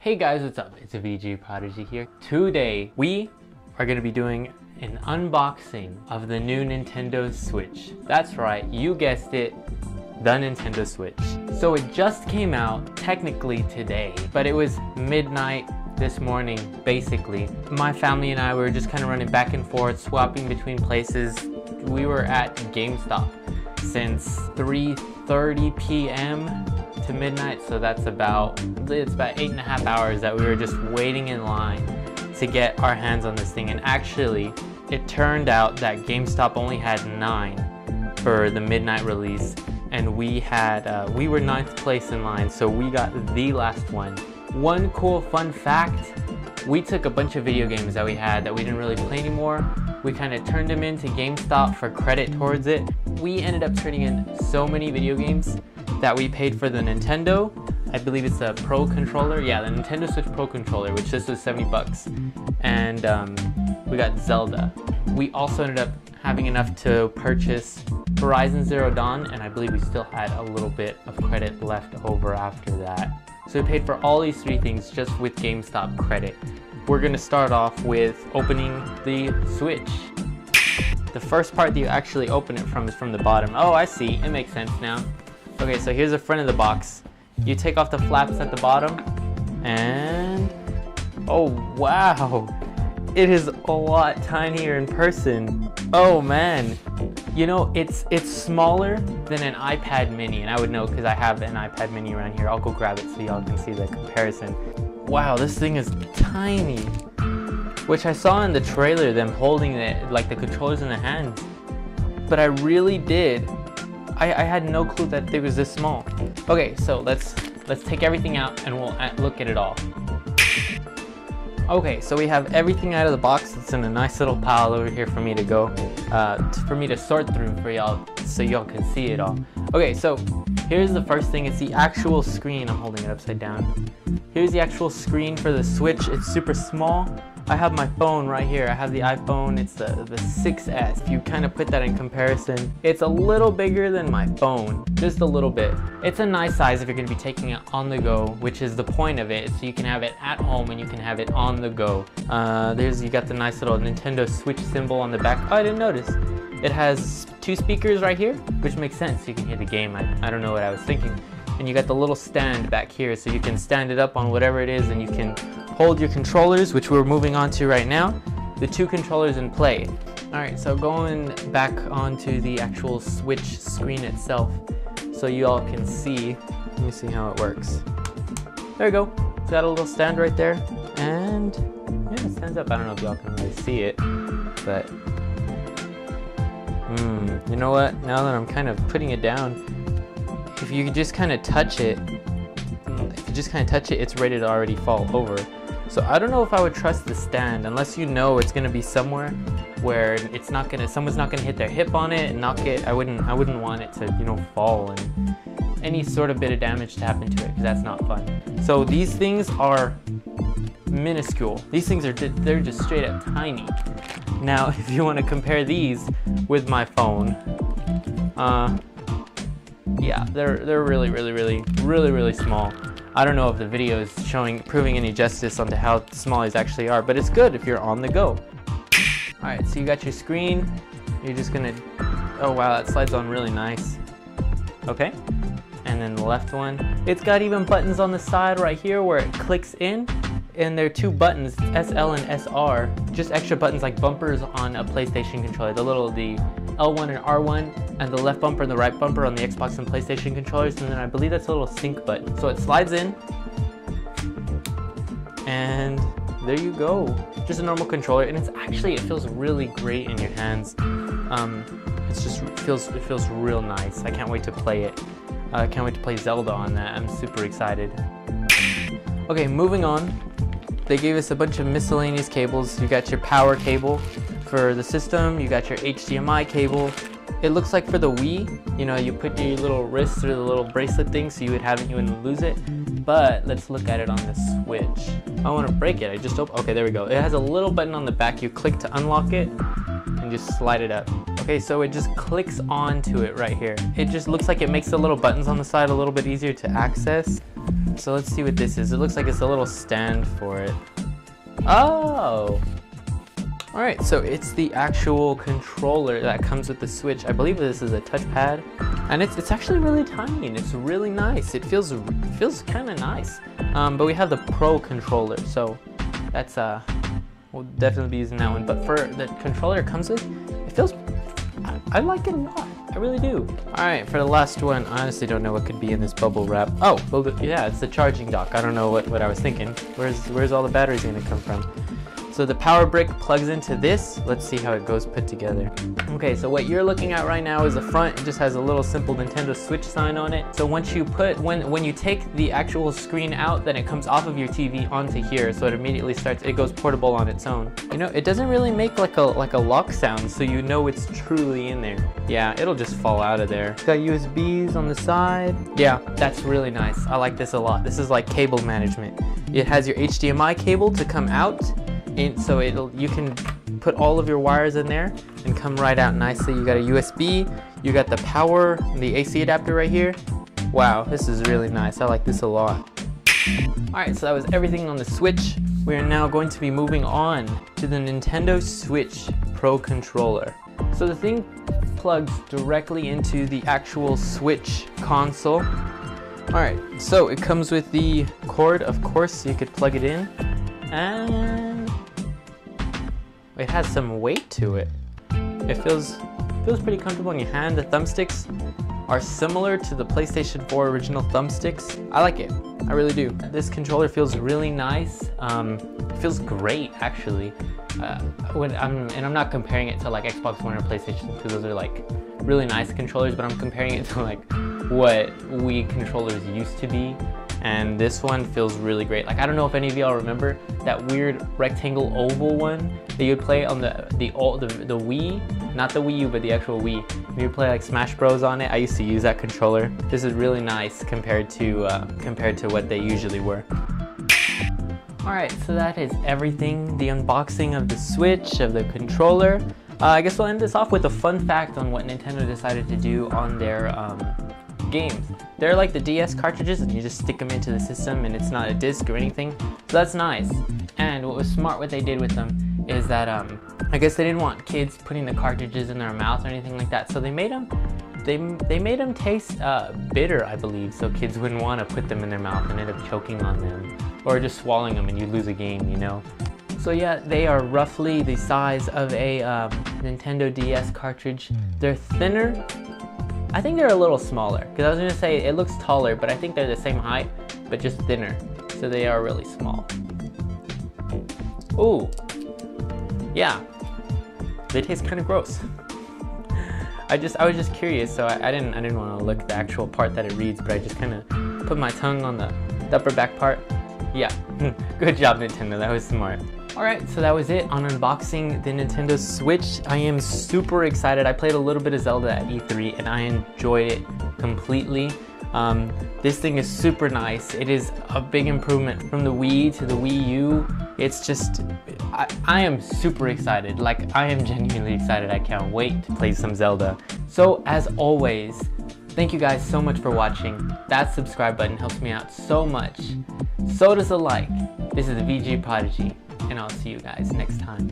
Hey guys, what's up? It's a VG Prodigy here. Today, we are going to be doing an unboxing of the new Nintendo Switch. That's right, you guessed it, the Nintendo Switch. So it just came out technically today, but it was midnight this morning, basically. My family and I were just kind of running back and forth, swapping between places. We were at GameStop since 3:30 p.m. to midnight, so it's about 8.5 hours that we were just waiting in line to get our hands on this thing. And actually, it turned out that GameStop only had 9 for the midnight release, and we were 9th place in line, so we got the last one. One cool fun fact, we took a bunch of video games that we had that we didn't really play anymore. We kind of turned them into GameStop for credit towards it. We ended up turning in so many video games that we paid for the Nintendo. I believe it's a Pro Controller. Yeah, the Nintendo Switch Pro Controller, which this was 70 bucks. And we got Zelda. We also ended up having enough to purchase Horizon Zero Dawn, and I believe we still had a little bit of credit left over after that. So we paid for all these 3 things just with GameStop credit. We're gonna start off with opening the Switch. The first part that you actually open it from is from the bottom. Oh, I see, it makes sense now. Okay, so here's the front of the box. You take off the flaps at the bottom, and oh wow, it is a lot tinier in person. Oh man, you know, it's smaller than an iPad mini, and I would know because I have an iPad mini around here. I'll go grab it so y'all can see the comparison. Wow, this thing is tiny, which I saw in the trailer, them holding it like the controllers in the hands, but I really did. I had no clue that it was this small. Okay, so let's take everything out and we'll look at it all. Okay, so we have everything out of the box. It's in a nice little pile over here for me to go, for me to sort through for y'all, so y'all can see it all. Okay, so here's the first thing. It's the actual screen. I'm holding it upside down. Here's the actual screen for the Switch. It's super small. I have my phone right here. I have the iPhone. It's the 6S. If you kind of put that in comparison, it's a little bigger than my phone, just a little bit. It's a nice size if you're going to be taking it on the go, which is the point of it. So you can have it at home and you can have it on the go. You got the nice little Nintendo Switch symbol on the back. Oh, I didn't notice. It has 2 speakers right here, which makes sense. You can hear the game. I don't know what I was thinking. And you got the little stand back here, so you can stand it up on whatever it is, and you can hold your controllers, which we're moving on to right now, the 2 controllers in play. Alright, so going back onto the actual Switch screen itself, so you all can see. Let me see how it works. There we go. It's got a little stand right there, and yeah, it stands up. I don't know if y'all can really see it, but you know what? Now that I'm kind of putting it down, if you just kind of touch it, it's ready to already fall over. So I don't know if I would trust the stand unless you know it's gonna be somewhere where someone's not gonna hit their hip on it and knock it. I wouldn't want it to, you know, fall and any sort of bit of damage to happen to it, because that's not fun. So these things are minuscule. These things they're just straight up tiny. Now, if you want to compare these with my phone, yeah, they're really small. I don't know if the video is proving any justice onto how small these actually are, but it's good if you're on the go. Alright, so you got your screen. You're just gonna, oh wow, that slides on really nice. Okay, and then the left one. It's got even buttons on the side right here where it clicks in, and there are 2 buttons, SL and SR, just extra buttons like bumpers on a PlayStation controller. The L1 and R1, and the left bumper and the right bumper on the Xbox and PlayStation controllers, and then I believe that's a little sync button. So it slides in, and there you go. Just a normal controller, and it feels really great in your hands. It feels real nice. I can't wait to play it. I can't wait to play Zelda on that. I'm super excited. Okay, moving on. They gave us a bunch of miscellaneous cables. You got your power cable for the system, you got your HDMI cable. It looks like for the Wii, you know, you put your little wrist through the little bracelet thing so you wouldn't lose it. But let's look at it on the Switch. I want to break it. I just opened. Okay, there we go. It has a little button on the back. You click to unlock it and just slide it up. Okay, so it just clicks onto it right here. It just looks like it makes the little buttons on the side a little bit easier to access. So let's see what this is. It looks like it's a little stand for it. Oh! Alright, so it's the actual controller that comes with the Switch. I believe this is a touchpad, and it's actually really tiny and it's really nice. It feels kind of nice. But we have the Pro controller, so that's we'll definitely be using that one. But for the controller it comes with, it feels, I like it a lot. I really do. Alright, for the last one, I honestly don't know what could be in this bubble wrap. Oh, well, yeah, it's the charging dock. I don't know what I was thinking. Where's all the batteries gonna come from? So the power brick plugs into this. Let's see how it goes put together. Okay, so what you're looking at right now is the front. It just has a little simple Nintendo Switch sign on it. So once you put, when you take the actual screen out, then it comes off of your TV onto here. So it immediately starts, it goes portable on its own. You know, it doesn't really make like a lock sound, so you know it's truly in there. Yeah, it'll just fall out of there. It's got USBs on the side. Yeah, that's really nice. I like this a lot. This is like cable management. It has your HDMI cable to come out. And so you can put all of your wires in there and come right out nicely. You got a USB, you got the power, the AC adapter right here. Wow, this is really nice. I like this a lot. Alright, so that was everything on the Switch. We are now going to be moving on to the Nintendo Switch Pro controller. So the thing plugs directly into the actual Switch console. Alright, so it comes with the cord, of course, so you could plug it in. And it has some weight to it. It feels pretty comfortable in your hand. The thumbsticks are similar to the PlayStation 4 original thumbsticks. I like it. I really do. This controller feels really nice. It feels great, actually. I'm not comparing it to like Xbox One or PlayStation 2. Those are like really nice controllers, but I'm comparing it to like what Wii controllers used to be. And this one feels really great. Like, I don't know if any of y'all remember that weird rectangle oval one that you'd play on the Wii, not the Wii U, but the actual Wii. You would play like Smash Bros on it. I used to use that controller. This is really nice compared to what they usually were. Alright, so that is everything. The unboxing of the Switch, of the controller. I guess we'll end this off with a fun fact on what Nintendo decided to do on their games. They're like the DS cartridges, and you just stick them into the system and it's not a disc or anything. So that's nice. And what was smart what they did with them is that I guess they didn't want kids putting the cartridges in their mouth or anything like that. So they made them taste bitter, I believe, so kids wouldn't want to put them in their mouth and end up choking on them or just swallowing them and you'd lose a game, you know. So yeah, they are roughly the size of a Nintendo DS cartridge. They're thinner. I think they're a little smaller, because I was going to say it looks taller, but I think they're the same height, but just thinner. So they are really small. Ooh. Yeah. They taste kind of gross. I was just curious, so I didn't want to look at the actual part that it reads, but I just kind of put my tongue on the upper back part. Yeah. Good job, Nintendo. That was smart. Alright, so that was it on unboxing the Nintendo Switch. I am super excited. I played a little bit of Zelda at E3 and I enjoyed it completely. This thing is super nice. It is a big improvement from the Wii to the Wii U. It's just, I am super excited. Like, I am genuinely excited. I can't wait to play some Zelda. So as always, thank you guys so much for watching. That subscribe button helps me out so much. So does a like. This is VG Prodigy, and I'll see you guys next time.